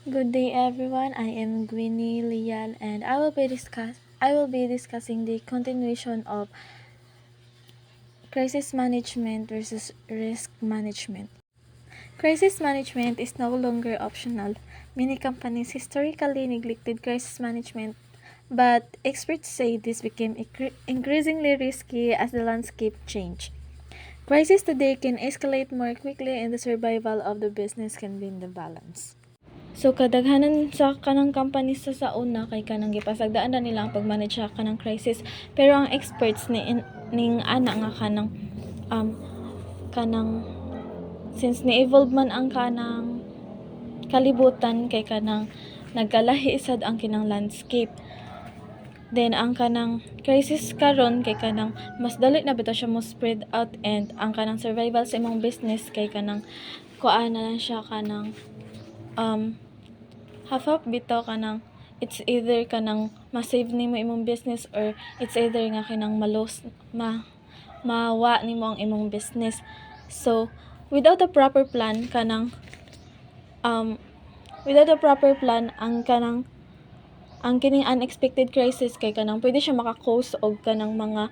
Good day, everyone. I am Gwynnie Lian, and I will be discussing the continuation of crisis management versus risk management. Crisis management is no longer optional. Many companies historically neglected crisis management, but experts say this became increasingly risky as the landscape changed. Crisis today can escalate more quickly, and the survival of the business can be in the balance. So kadaghanan sa kanang company sa una kay kanang gipasagdaan na nila ang pag-manage sa kanang crisis, pero ang experts ning ana nga um kanang since ni-evolve man ang kanang kalibutan kay kanang nagkalahi sad ang kinang landscape. Then ang kanang crisis karon kay kanang mas dali na bitaw siya mo spread out, and ang kanang survival sa imong business kay kanang kuan na lang siya kanang half bitaw kanang it's either kanang ma-save nimo imong business, or it's either nga kanang mawa nimo ang imong business. So without a proper plan um without a proper plan ang kining unexpected crisis kay kanang pwede siya maka-cause og kanang mga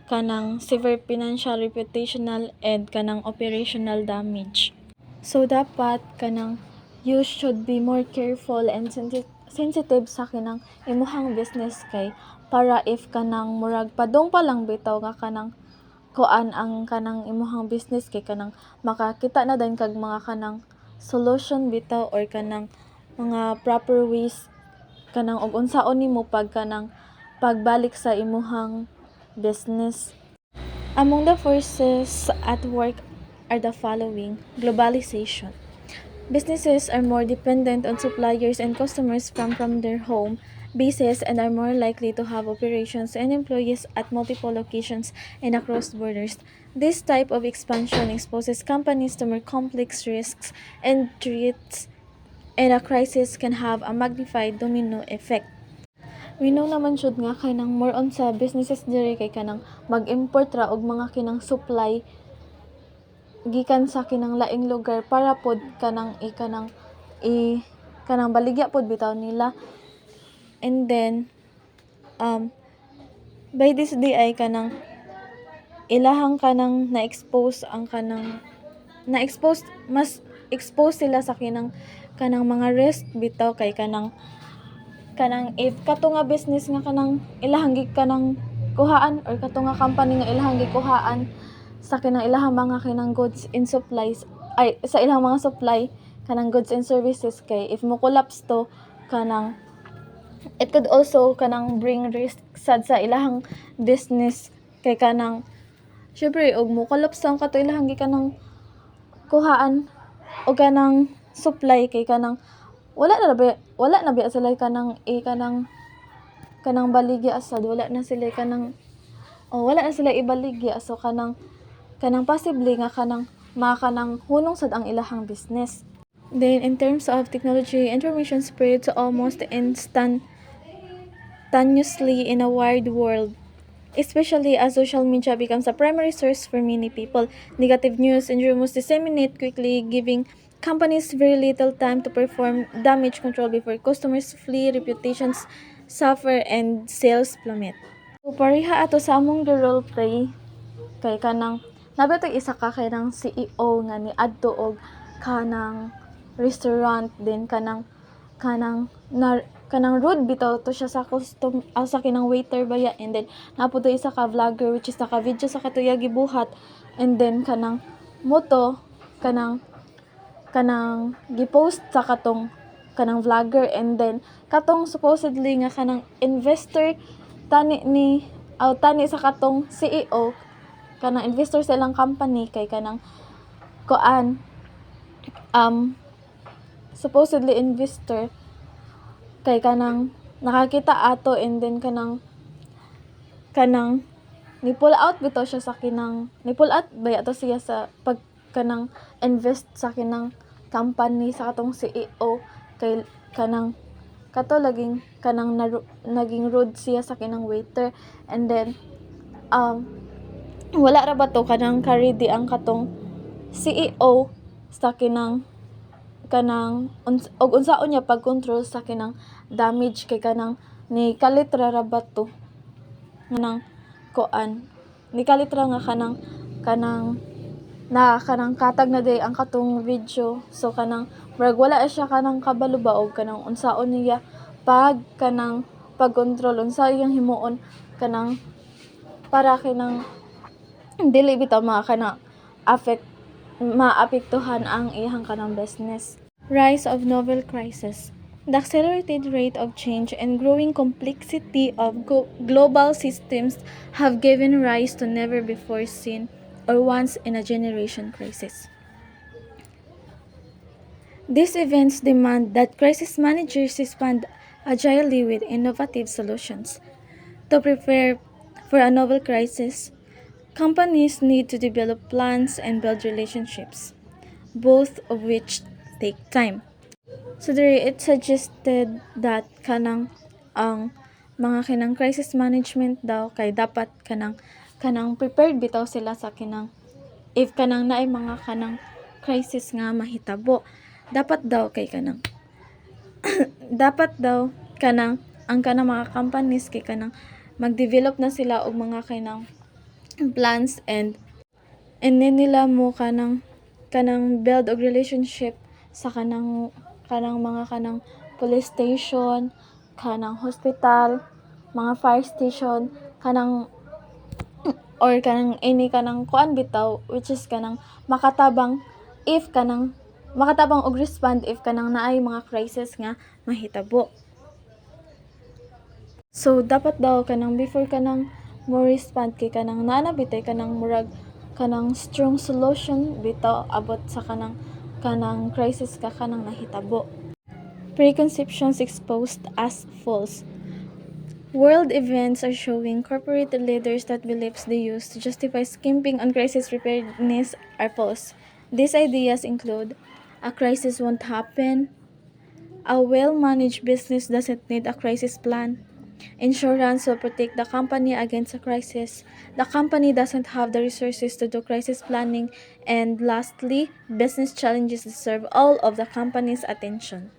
kanang severe financial, reputational, and kanang operational damage. So dapat kanang you should be more careful and sensitive sa kinang imuhang business, kay para if kanang murag padong pa lang bitaw nga kanang kuan ang kanang imuhang business, kay kanang makakita na din kag mga kanang solution bitaw, or kanang mga proper ways kanang og unsaon nimo pagbalik sa imuhang business. Among the forces at work are the following: globalization. Businesses are more dependent on suppliers and customers from their home bases, and are more likely to have operations and employees at multiple locations and across borders. This type of expansion exposes companies to more complex risks and threats, and a crisis can have a magnified domino effect. We know naman jud nga kay nang more on sa businesses diri kay kanang mag-import ra og mga kinang supply gikan sa kinang laing lugar para pod kanang baligya pod bitaw nila. And then by this day ay kanang ilahang kanang mas expose sila sa kanang mga risk bitaw, kay kanang if kato nga business nga kanang ilahang kanang kuhaan, or kato nga company nga ilahang gikuhaan sa kanang ilahang mga kanang goods and supplies, ay sa ilang mga supply kanang goods and services, kay if mo collapse to kanang it could also kanang bring risk sad sa ilahang business, kay kanang syempre og mo collapse ang kato ilahang kanang kuhaan o kanang supply, kay kanang wala na ba sila kanang baligya sad, wala na sila ibaligya. So kanang possibly nga kanang hunong sad ang ilahang business. Then in terms of technology, information spreads almost instantaneously in a wide world, especially as social media becomes a primary source for many people. Negative news and rumors disseminate quickly, giving companies very little time to perform damage control before customers flee, reputations suffer, and sales plummet. So pareha ato sa among the role play kay kanang nabato isa ka kay nang CEO nga ni adto og kanang restaurant, din kanang rude bitaw to siya sa sa kinang waiter baya, and then naputo isa ka vlogger which is naka video sa katuya gibuhat, and then kanang moto kanang gipost sa kanang vlogger, and then katong supposedly nga kanang investor tani sa katong CEO kanang investor sa ilang company, kay kanang kuan supposedly investor, kay kanang nakakita ato, and then kanang ni pull out bitaw siya sa ni pull out baya to siya sa pag kanang invest sa kinang company sa katong CEO, kay kanang kato naging rude siya sa kinang waiter, and then wala ra ba to kanang ka-ready ang katong CEO sa kanang og unsaon niya pag-control sa kanang damage kay kanang ni kalitra ra bato kanang kuan ni kalitra nga kanang na kanang katag na day ang katong video. So kanang murag wala siya kanang kabalo ba og kanang unsaon niya kanang pag-control unsa iyang himuon kanang para kanang dili bitaw kanang maapektuhan ang iyang kanang business. Rise of novel crisis. The accelerated rate of change and growing complexity of global systems have given rise to never before seen or once in a generation crisis. These events demand that crisis managers respond agilely with innovative solutions. To prepare for a novel crisis, companies need to develop plans and build relationships, both of which take time. So there it suggested that ang mga kanang crisis management daw kay dapat kanang prepared bitaw sila sa if kanang naay mga kanang crisis nga mahitabo. Dapat daw kay kanang dapat daw kanang ang kanang mga companies kay kanang mag-develop na sila og mga kanang plans and then nila mo kanang build og relationship sa kanang mga kanang police station, kanang hospital, mga fire station, kanang or kanang any kanang kuan bitaw which is kanang makatabang og respond if kanang naay mga crisis nga mahitabo. So dapat daw kanang before kanang mo respond kay kanang naa na bitay kanang murag kanang strong solution bitaw abot sa kanang crisis ka kanang nahitabo. Preconceptions exposed as false. World events are showing corporate leaders that beliefs they use to justify skimping on crisis preparedness are false. These ideas include a crisis won't happen, a well-managed business doesn't need a crisis plan, insurance will protect the company against a crisis, the company doesn't have the resources to do crisis planning, and lastly, business challenges deserve all of the company's attention.